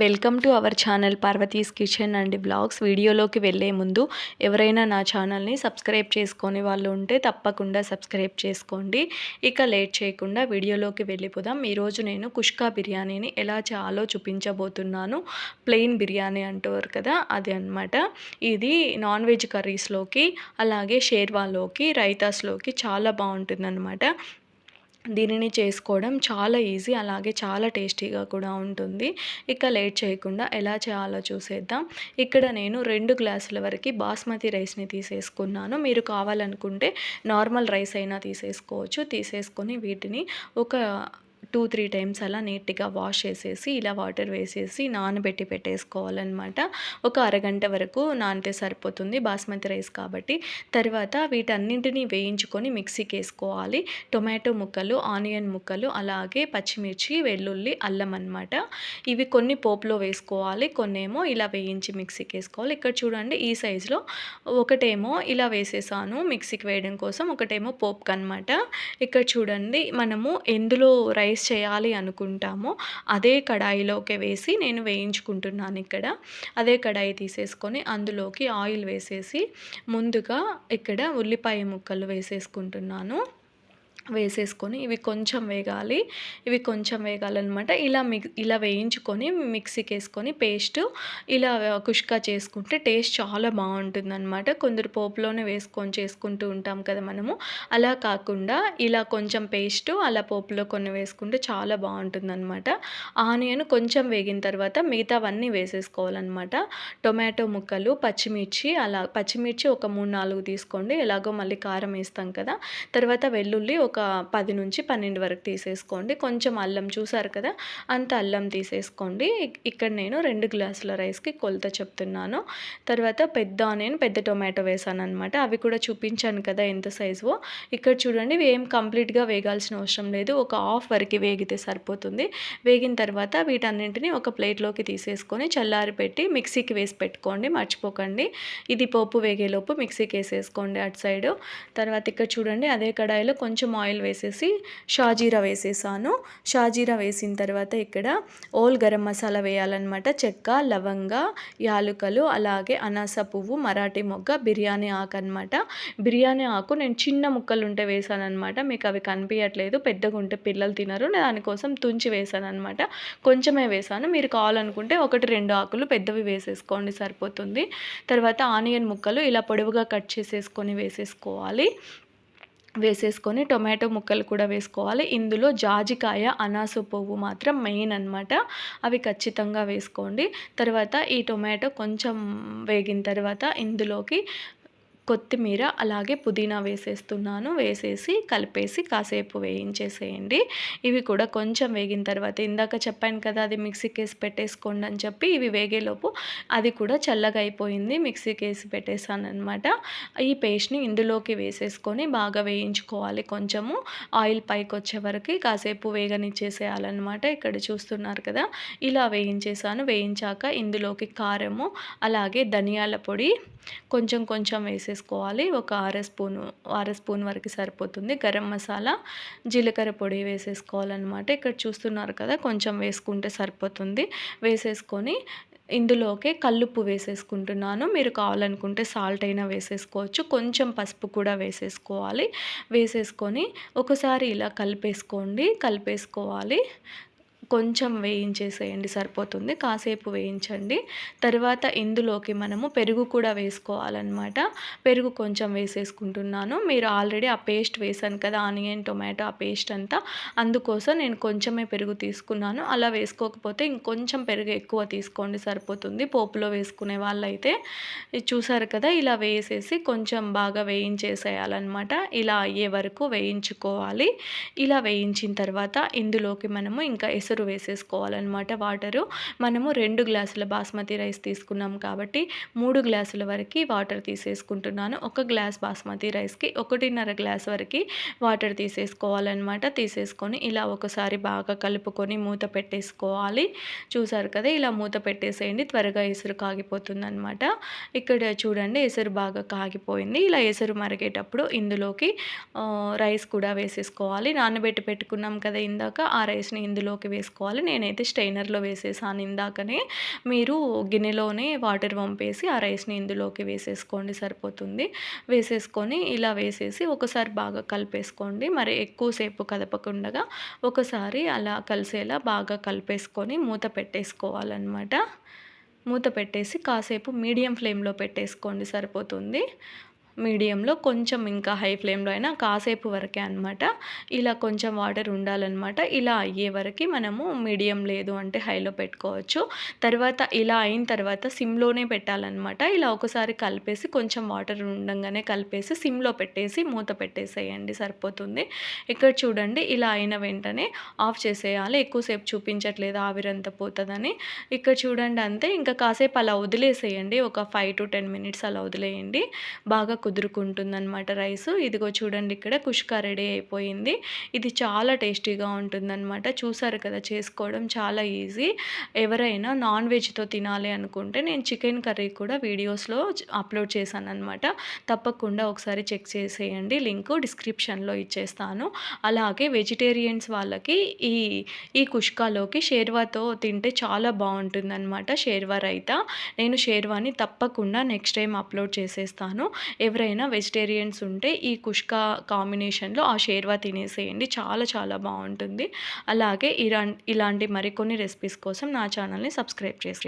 Welcome to our channel Parvati's kitchen and blogs. వీడియోలోకి వెళ్ళే ముందు ఎవరైనా నా ఛానల్ని సబ్స్క్రైబ్ చేసుకొని వాళ్ళు ఉంటే తప్పకుండా సబ్స్క్రైబ్ చేసుకోండి. ఇక లేట్ చేయకుండా వీడియోలోకి వెళ్ళిపోదాం. ఈరోజు నేను కుష్కా బిర్యానీని ఎలా చేయాలో చూపించబోతున్నాను. ప్లెయిన్ బిర్యానీ అంటారు కదా, అది అన్నమాట. ఇది నాన్ వెజ్ కర్రీస్లోకి, అలాగే షేర్వాలోకి, రైతాస్లోకి చాలా బాగుంటుందన్నమాట. దీనిని చేసుకోవడం చాలా ఈజీ, అలాగే చాలా టేస్టీగా కూడా ఉంటుంది. ఇక లేట్ చేయకుండా ఎలా చేయాలో చూసేద్దాం. ఇక్కడ నేను 2 గ్లాసుల వరకు బాస్మతి రైస్ని తీసేసుకున్నాను. మీరు కావాలనుకుంటే నార్మల్ రైస్ అయినా తీసేసుకోవచ్చు. తీసేసుకొని వీటిని ఒక 2-3 టైమ్స్ అలా నీట్గా వాష్ చేసేసి ఇలా వాటర్ వేసేసి నానబెట్టి పెట్టేసుకోవాలన్నమాట. ఒక అరగంట వరకు నానితే సరిపోతుంది, బాస్మతి రైస్ కాబట్టి. తర్వాత వీటన్నింటినీ వేయించుకొని మిక్సీకి వేసుకోవాలి. టొమాటో ముక్కలు, ఆనియన్ ముక్కలు, అలాగే పచ్చిమిర్చి, వెల్లుల్లి, అల్లం అన్నమాట. ఇవి కొన్ని పోపులో వేసుకోవాలి, కొన్నేమో ఇలా వేయించి మిక్సీకి వేసుకోవాలి. ఇక్కడ చూడండి, ఈ సైజులో ఒకటేమో ఇలా వేసేసాను మిక్సీకి వేయడం కోసం, ఒకటేమో పోపుకి అనమాట. ఇక్కడ చూడండి, మనము ఎందులో రైస్ చేయాలి అనుకుంటామో అదే కడాయిలోకి వేసి నేను వేయించుకుంటున్నాను. ఇక్కడ అదే కడాయి తీసేసుకొని అందులోకి ఆయిల్ వేసేసి ముందుగా ఇక్కడ ఉల్లిపాయ ముక్కలు వేసేసుకుంటున్నాను. వేసేసుకొని ఇవి కొంచెం వేగాలి, వేగాలన్నమాట. ఇలా వేయించుకొని మిక్సీకి వేసుకొని పేస్ట్ ఇలా కుష్కా చేసుకుంటే టేస్ట్ చాలా బాగుంటుందన్నమాట. కొందరు పోపులోనే వేసుకొని చేసుకుంటూ ఉంటాం కదా మనము, అలా కాకుండా ఇలా కొంచెం పేస్ట్ అలా పోపులో కొన్ని వేసుకుంటే చాలా బాగుంటుందన్నమాట. ఆనియన్ కొంచెం వేగిన తర్వాత మిగతావన్నీ వేసేసుకోవాలన్నమాట. టొమాటో ముక్కలు, పచ్చిమిర్చి, అలా పచ్చిమిర్చి ఒక 3-4 తీసుకోండి, ఎలాగో మళ్ళీ కారం వేస్తాం కదా. తర్వాత వెల్లుల్లి ఒక 10-12 వరకు తీసేసుకోండి. కొంచెం అల్లం, చూసారు కదా అంత అల్లం తీసేసుకోండి. ఇక్కడ నేను 2 గ్లాసుల రైస్కి కొలత చెప్తున్నాను. తర్వాత పెద్ద ఆనియన్, పెద్ద టొమాటో వేసాను అనమాట. అవి కూడా చూపించాను కదా ఎంత సైజువో. ఇక్కడ చూడండి, ఇవి ఏం కంప్లీట్గా వేగాల్సిన అవసరం లేదు, ఒక హాఫ్ వరకు వేగితే సరిపోతుంది. వేగిన తర్వాత వీటన్నింటినీ ఒక ప్లేట్లోకి తీసేసుకొని చల్లారి పెట్టి మిక్సీకి వేసి పెట్టుకోండి, మర్చిపోకండి. ఇది పోపు వేగేలోపు మిక్సీకి వేసేసుకోండి అటు సైడు. తర్వాత ఇక్కడ చూడండి, అదే కడాయిలో కొంచెం ఆయిల్ వేసేసి షాజీరా వేసేసాను. షాజీరా వేసిన తర్వాత ఇక్కడ ఓల్ గరం మసాలా వేయాలన్నమాట. చెక్క, లవంగ, యాలుకలు, అలాగే అనాస పువ్వు, మరాఠీ మొగ్గ, బిర్యానీ ఆకు అనమాట. బిర్యానీ ఆకు నేను చిన్న ముక్కలు ఉంటే వేసాను అనమాట. మీకు అవి కనిపించట్లేదు, పెద్దగా ఉంటే పిల్లలు తినరు, దానికోసం తుంచి వేసాను అనమాట. కొంచెమే వేసాను, మీరు కావాలనుకుంటే 1-2 ఆకులు పెద్దవి వేసేసుకోండి, సరిపోతుంది. తర్వాత ఆనియన్ ముక్కలు ఇలా పొడవుగా కట్ చేసేసుకొని వేసేసుకొని టొమాటో ముక్కలు కూడా వేసుకోవాలి. ఇందులో జాజికాయ, అనాస పువ్వు మాత్రం మెయిన్ అనమాట, అవి ఖచ్చితంగా వేసుకోండి. తర్వాత ఈ టొమాటో కొంచెం వేగిన తర్వాత ఇందులోకి కొత్తిమీర, అలాగే పుదీనా వేసేస్తున్నాను. వేసేసి కలిపేసి కాసేపు వేయించేసేయండి. ఇవి కూడా కొంచెం వేగిన తర్వాత, ఇందాక చెప్పాను కదా అది మిక్సీకి వేసి పెట్టేసుకోండి అని చెప్పి, ఇవి వేగేలోపు అది కూడా చల్లగా అయిపోయింది, మిక్సీకి వేసి పెట్టేశాను అనమాట. ఈ పేస్ట్ని ఇందులోకి వేసేసుకొని బాగా వేయించుకోవాలి. కొంచెము ఆయిల్ పైకి వచ్చే వరకు కాసేపు వేగనిచ్చేసేయాలన్నమాట. ఇక్కడ చూస్తున్నారు కదా, ఇలా వేయించేసాను. వేయించాక ఇందులోకి కారము, అలాగే ధనియాల పొడి కొంచెం వేసేసుకోవాలి. ఒక అర స్పూన్ వరకు సరిపోతుంది. గరం మసాలా, జీలకర్ర పొడి వేసేసుకోవాలన్నమాట. ఇక్కడ చూస్తున్నారు కదా, కొంచెం వేసుకుంటే సరిపోతుంది. వేసేసుకొని ఇందులోకి కల్లుప్పు వేసేసుకుంటున్నాను. మీరు కావాలనుకుంటే సాల్ట్ అయినా వేసేసుకోవచ్చు. కొంచెం పసుపు కూడా వేసేసుకోవాలి. వేసేసుకొని ఒకసారి ఇలా కలిపేసుకోవాలి. కొంచెం వేయించేసేయండి, సరిపోతుంది. కాసేపు వేయించండి. తర్వాత ఇందులోకి మనము పెరుగు కూడా వేసుకోవాలన్నమాట. పెరుగు కొంచెం వేసేసుకుంటున్నాను. మీరు ఆల్రెడీ ఆ పేస్ట్ వేసాను కదా, ఆనియన్, టొమాటో, ఆ పేస్ట్ అంతా, అందుకోసం నేను కొంచెమే పెరుగు తీసుకున్నాను. అలా వేసుకోకపోతే ఇంకొంచెం పెరుగు ఎక్కువ తీసుకోండి, సరిపోతుంది. పోపులో వేసుకునే వాళ్ళైతే చూసారు కదా, ఇలా వేసేసి కొంచెం బాగా వేయించేసేయాలన్నమాట. ఇలా అయ్యే వరకు వేయించుకోవాలి. ఇలా వేయించిన తర్వాత ఇందులోకి మనము ఇంకా ఎసరు వేసేసుకోవాలన్నమాట. వాటరు మనము 2 గ్లాసుల బాస్మతి రైస్ తీసుకున్నాం కాబట్టి 3 గ్లాసుల వరకు వాటర్ తీసేసుకుంటున్నాను. 1 గ్లాస్ బాస్మతి రైస్కి 1.5 గ్లాస్ వరకు వాటర్ తీసేసుకోవాలన్నమాట. తీసేసుకొని ఇలా ఒకసారి బాగా కలుపుకొని మూత పెట్టేసుకోవాలి. చూసారు కదా, ఇలా మూత పెట్టేసేయండి, త్వరగా ఎసరు కాగిపోతుందన్నమాట. ఇక్కడ చూడండి, ఎసరు బాగా కాగిపోయింది. ఇలా ఎసరు మరిగేటప్పుడు ఇందులోకి రైస్ కూడా వేసేసుకోవాలి. నానబెట్టి పెట్టుకున్నాం కదా ఇందాక, ఆ రైస్ని ఇందులోకి వేసుకోవాలి. నేనైతే స్ట్రైనర్‌లో వేసేసాను ఇందాకనే. మీరు గిన్నెలోనే వాటర్ వంపేసి ఆ రైస్‌ని ఇందులోకి వేసేసుకోండి సరిపోతుంది. వేసేసుకొని ఇలా వేసేసి ఒకసారి బాగా కలిపేసుకోండి. మరి ఎక్కువ సేపు కదపకుండగా ఒకసారి అలా కలిసేలా బాగా కలిపేసుకొని మూత పెట్టేసుకోవాలనమాట. మూత పెట్టేసి కాసేపు మీడియం ఫ్లేమ్‌లో పెట్టేసుకోండి సరిపోతుంది. మీడియంలో కొంచెం ఇంకా హై ఫ్లేమ్‌లో అయినా కాసేపు వరకే అనమాట. ఇలా కొంచెం వాటర్ ఉండాలనమాట. ఇలా అయ్యే వరకి మనము మీడియం లేదు అంటే హైలో పెట్టుకోవచ్చు. తర్వాత ఇలా అయిన తర్వాత సిమ్‌లోనే పెట్టాలనమాట. ఇలా ఒకసారి కలిపేసి కొంచెం వాటర్ ఉండంగానే కలిపేసి సిమ్‌లో పెట్టేసి మూత పెట్టేసేయండి సరిపోతుంది. ఇక్కడ చూడండి ఇలా అయిన వెంటనే ఆఫ్ చేసేయాలి. ఎక్కువసేపు చూపించట్లేదు ఆవిరంతా పోతదని. ఇక్కడ చూడండి అంతే. ఇంకా కాసేపు అలా వదిలేసేయండి. ఒక 5-10 మినిట్స్ అలా వదిలేయండి. బాగా కుదురుకుంటుందనమాట రైసు. ఇదిగో చూడండి ఇక్కడ కుష్కా రెడీ అయిపోయింది. ఇది చాలా టేస్టీగా ఉంటుందనమాట. చూసారు కదా చేసుకోవడం చాలా ఈజీ. ఎవరైనా నాన్ వెజ్‌తో తినాలి అనుకుంటే నేను చికెన్ కర్రీ కూడా వీడియోస్‌లో అప్లోడ్ చేశాననమాట. తప్పకుండా ఒకసారి చెక్ చేసేయండి. లింకు డిస్క్రిప్షన్‌లో ఇచ్చేస్తాను. అలాగే వెజిటేరియన్స్ వాళ్ళకి ఈ ఈ కుష్కాలోకి షేర్వాతో తింటే చాలా బావుంటుందనమాట. షేర్వా రైతా. నేను షేర్వాని తప్పకుండా నెక్స్ట్ టైమ్ అప్లోడ్ చేసేస్తాను. ఎవరైనా వెజిటేరియన్స్ ఉంటే ఈ కుష్కా కాంబినేషన్‌లో ఆ షేర్వా తినేసేయండి. చాలా చాలా బావుంటుంది. అలాగే ఇలాంటి మరికొన్ని రెసిపీస్ కోసం నా ఛానల్‌ని సబ్స్క్రైబ్ చేసుకోండి.